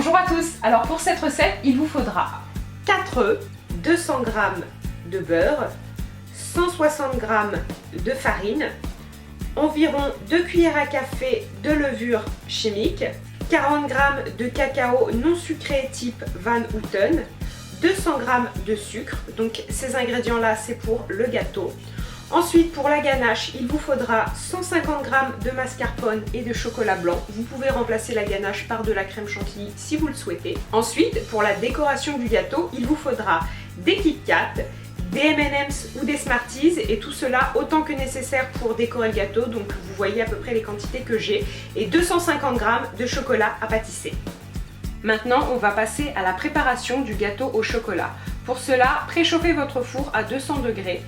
Bonjour à tous, alors pour cette recette, il vous faudra 4 œufs, 200 g de beurre, 160 g de farine, environ 2 cuillères à café de levure chimique, 40 g de cacao non sucré type Van Houten, 200 g de sucre, donc ces ingrédients là c'est pour le gâteau. Ensuite pour la ganache, il vous faudra 150 g de mascarpone et de chocolat blanc. Vous pouvez remplacer la ganache par de la crème chantilly si vous le souhaitez. Ensuite pour la décoration du gâteau, il vous faudra des Kit Kat, des M&M's ou des Smarties et tout cela autant que nécessaire pour décorer le gâteau, donc vous voyez à peu près les quantités que j'ai, et 250 g de chocolat à pâtisser. Maintenant on va passer à la préparation du gâteau au chocolat. Pour cela, préchauffez votre four à 200 degrés.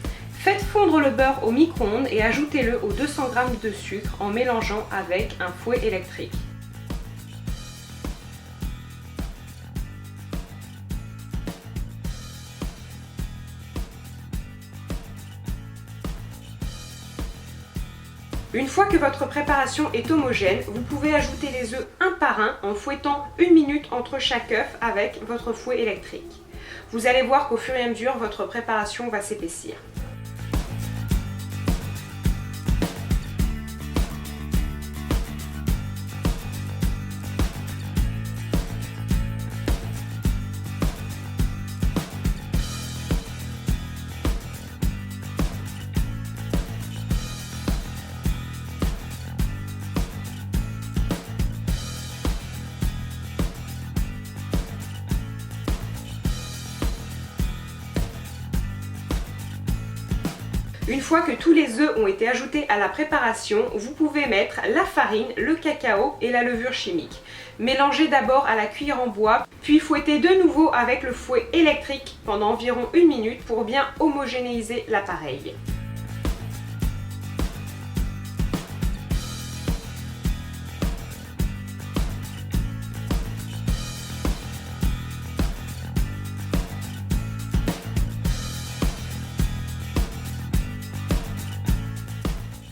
Faites fondre le beurre au micro-ondes et ajoutez-le aux 200 g de sucre en mélangeant avec un fouet électrique. Une fois que votre préparation est homogène, vous pouvez ajouter les œufs un par un en fouettant 1 minute entre chaque œuf avec votre fouet électrique. Vous allez voir qu'au fur et à mesure, votre préparation va s'épaissir. Une fois que tous les œufs ont été ajoutés à la préparation, vous pouvez mettre la farine, le cacao et la levure chimique. Mélangez d'abord à la cuillère en bois, puis fouettez de nouveau avec le fouet électrique pendant environ 1 minute pour bien homogénéiser l'appareil.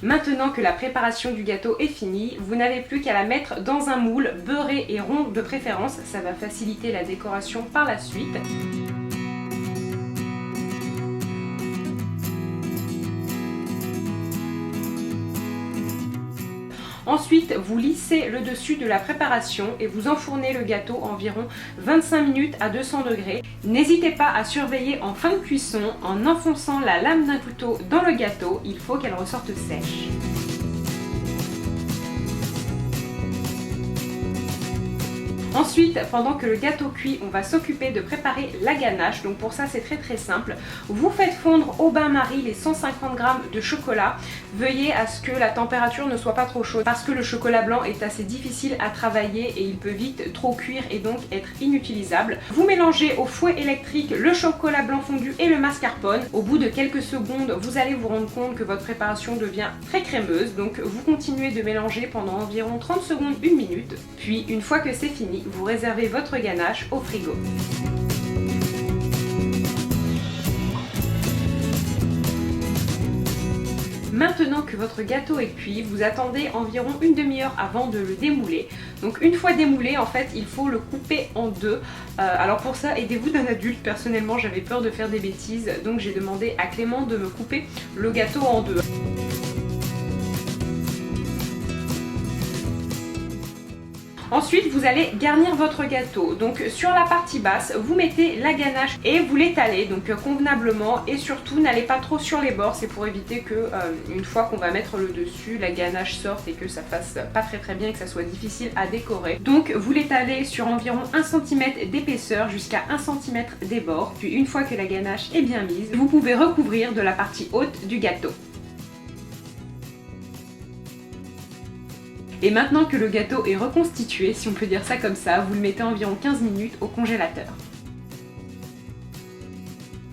Maintenant que la préparation du gâteau est finie, vous n'avez plus qu'à la mettre dans un moule beurré et rond de préférence, ça va faciliter la décoration par la suite. Ensuite, vous lissez le dessus de la préparation et vous enfournez le gâteau environ 25 minutes à 200 degrés. N'hésitez pas à surveiller en fin de cuisson en enfonçant la lame d'un couteau dans le gâteau, il faut qu'elle ressorte sèche. Ensuite, pendant que le gâteau cuit, on va s'occuper de préparer la ganache. Donc pour ça, c'est très simple. Vous faites fondre au bain-marie les 150 g de chocolat. Veuillez à ce que la température ne soit pas trop chaude parce que le chocolat blanc est assez difficile à travailler et il peut vite trop cuire et donc être inutilisable. Vous mélangez au fouet électrique le chocolat blanc fondu et le mascarpone. Au bout de quelques secondes, vous allez vous rendre compte que votre préparation devient très crémeuse. Donc vous continuez de mélanger pendant environ 30 secondes, 1 minute. Puis une fois que c'est fini, vous réservez votre ganache au frigo. Maintenant que votre gâteau est cuit, vous attendez environ une demi-heure avant de le démouler. Donc une fois démoulé, en fait, il faut le couper en deux. Alors pour ça, aidez-vous d'un adulte. Personnellement, j'avais peur de faire des bêtises, donc j'ai demandé à Clément de me couper le gâteau en deux. Ensuite, vous allez garnir votre gâteau. Donc sur la partie basse, vous mettez la ganache et vous l'étalez donc convenablement et surtout n'allez pas trop sur les bords, c'est pour éviter que une fois qu'on va mettre le dessus, la ganache sorte et que ça fasse pas très bien et que ça soit difficile à décorer. Donc vous l'étalez sur environ 1 cm d'épaisseur jusqu'à 1 cm des bords. Puis une fois que la ganache est bien mise, vous pouvez recouvrir de la partie haute du gâteau. Et maintenant que le gâteau est reconstitué, si on peut dire ça comme ça, vous le mettez environ 15 minutes au congélateur.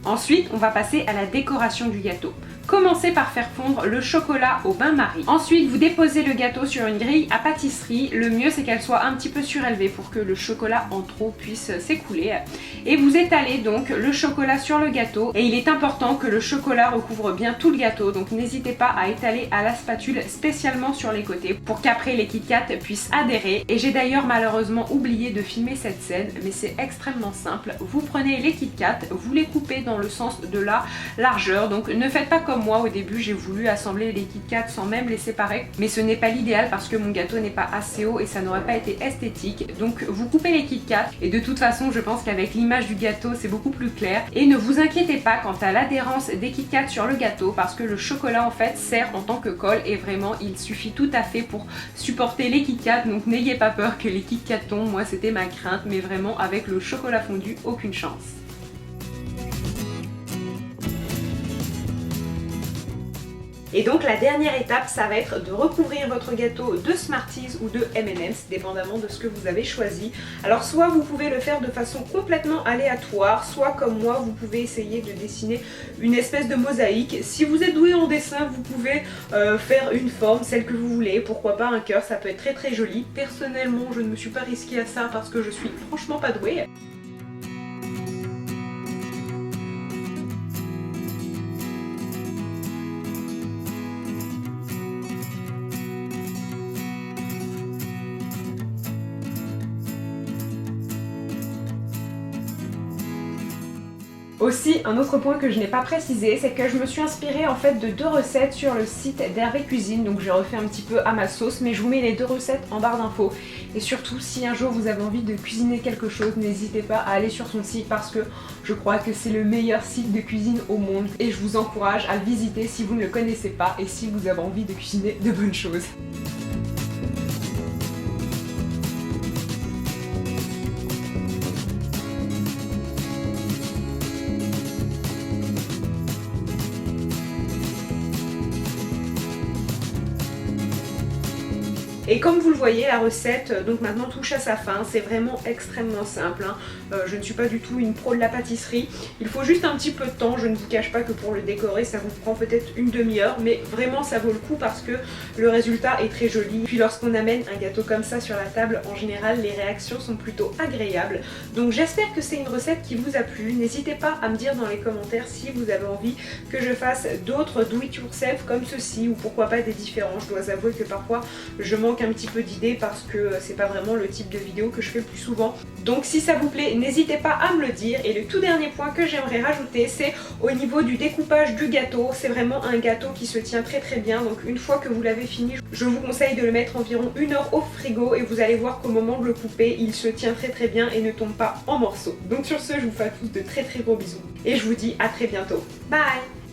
Ensuite, on va passer à la décoration du gâteau. Commencez par faire fondre le chocolat au bain-marie. Ensuite, vous déposez le gâteau sur une grille à pâtisserie. Le mieux, c'est qu'elle soit un petit peu surélevée pour que le chocolat en trop puisse s'écouler. Et vous étalez donc le chocolat sur le gâteau. Et il est important que le chocolat recouvre bien tout le gâteau. Donc n'hésitez pas à étaler à la spatule spécialement sur les côtés pour qu'après les Kit Kat puissent adhérer. Et j'ai d'ailleurs malheureusement oublié de filmer cette scène, mais c'est extrêmement simple. Vous prenez les Kit Kat, vous les coupez dans le sens de la largeur. Donc ne faites pas comme moi au début, j'ai voulu assembler les Kit Kat sans même les séparer, mais ce n'est pas l'idéal parce que mon gâteau n'est pas assez haut et ça n'aurait pas été esthétique. Donc vous coupez les Kit Kat et de toute façon je pense qu'avec l'image du gâteau c'est beaucoup plus clair. Et ne vous inquiétez pas quant à l'adhérence des Kit Kat sur le gâteau parce que le chocolat en fait sert en tant que colle et vraiment il suffit tout à fait pour supporter les Kit Kat. Donc n'ayez pas peur que les Kit Kat tombent, moi c'était ma crainte, mais vraiment avec le chocolat fondu aucune chance. Et donc la dernière étape, ça va être de recouvrir votre gâteau de Smarties ou de M&M's, dépendamment de ce que vous avez choisi. Alors soit vous pouvez le faire de façon complètement aléatoire, soit comme moi, vous pouvez essayer de dessiner une espèce de mosaïque. Si vous êtes doué en dessin, vous pouvez faire une forme, celle que vous voulez, pourquoi pas un cœur, ça peut être très très joli. Personnellement, je ne me suis pas risquée à ça parce que je suis franchement pas douée. Aussi, un autre point que je n'ai pas précisé, c'est que je me suis inspirée en fait de 2 recettes sur le site d'Hervé Cuisine, donc j'ai refait un petit peu à ma sauce, mais je vous mets les 2 recettes en barre d'infos. Et surtout, si un jour vous avez envie de cuisiner quelque chose, n'hésitez pas à aller sur son site parce que je crois que c'est le meilleur site de cuisine au monde et je vous encourage à le visiter si vous ne le connaissez pas et si vous avez envie de cuisiner de bonnes choses. Et comme vous le voyez, la recette donc maintenant touche à sa fin. C'est vraiment extrêmement simple, hein. Je ne suis pas du tout une pro de la pâtisserie. Il faut juste un petit peu de temps. Je ne vous cache pas que pour le décorer, ça vous prend peut-être une demi-heure. Mais vraiment, ça vaut le coup parce que le résultat est très joli. Puis lorsqu'on amène un gâteau comme ça sur la table, en général, les réactions sont plutôt agréables. Donc j'espère que c'est une recette qui vous a plu. N'hésitez pas à me dire dans les commentaires si vous avez envie que je fasse d'autres do-it-yourself comme ceci ou pourquoi pas des différents. Je dois avouer que parfois, je manque un petit peu d'idées parce que c'est pas vraiment le type de vidéo que je fais le plus souvent. Donc si ça vous plaît, n'hésitez pas à me le dire. Et le tout dernier point que j'aimerais rajouter, c'est au niveau du découpage du gâteau. C'est vraiment un gâteau qui se tient très très bien. Donc une fois que vous l'avez fini, je vous conseille de le mettre environ 1 heure au frigo et vous allez voir qu'au moment de le couper, il se tient très très bien et ne tombe pas en morceaux. Donc sur ce, je vous fais à tous de très très gros bisous et je vous dis à très bientôt. Bye!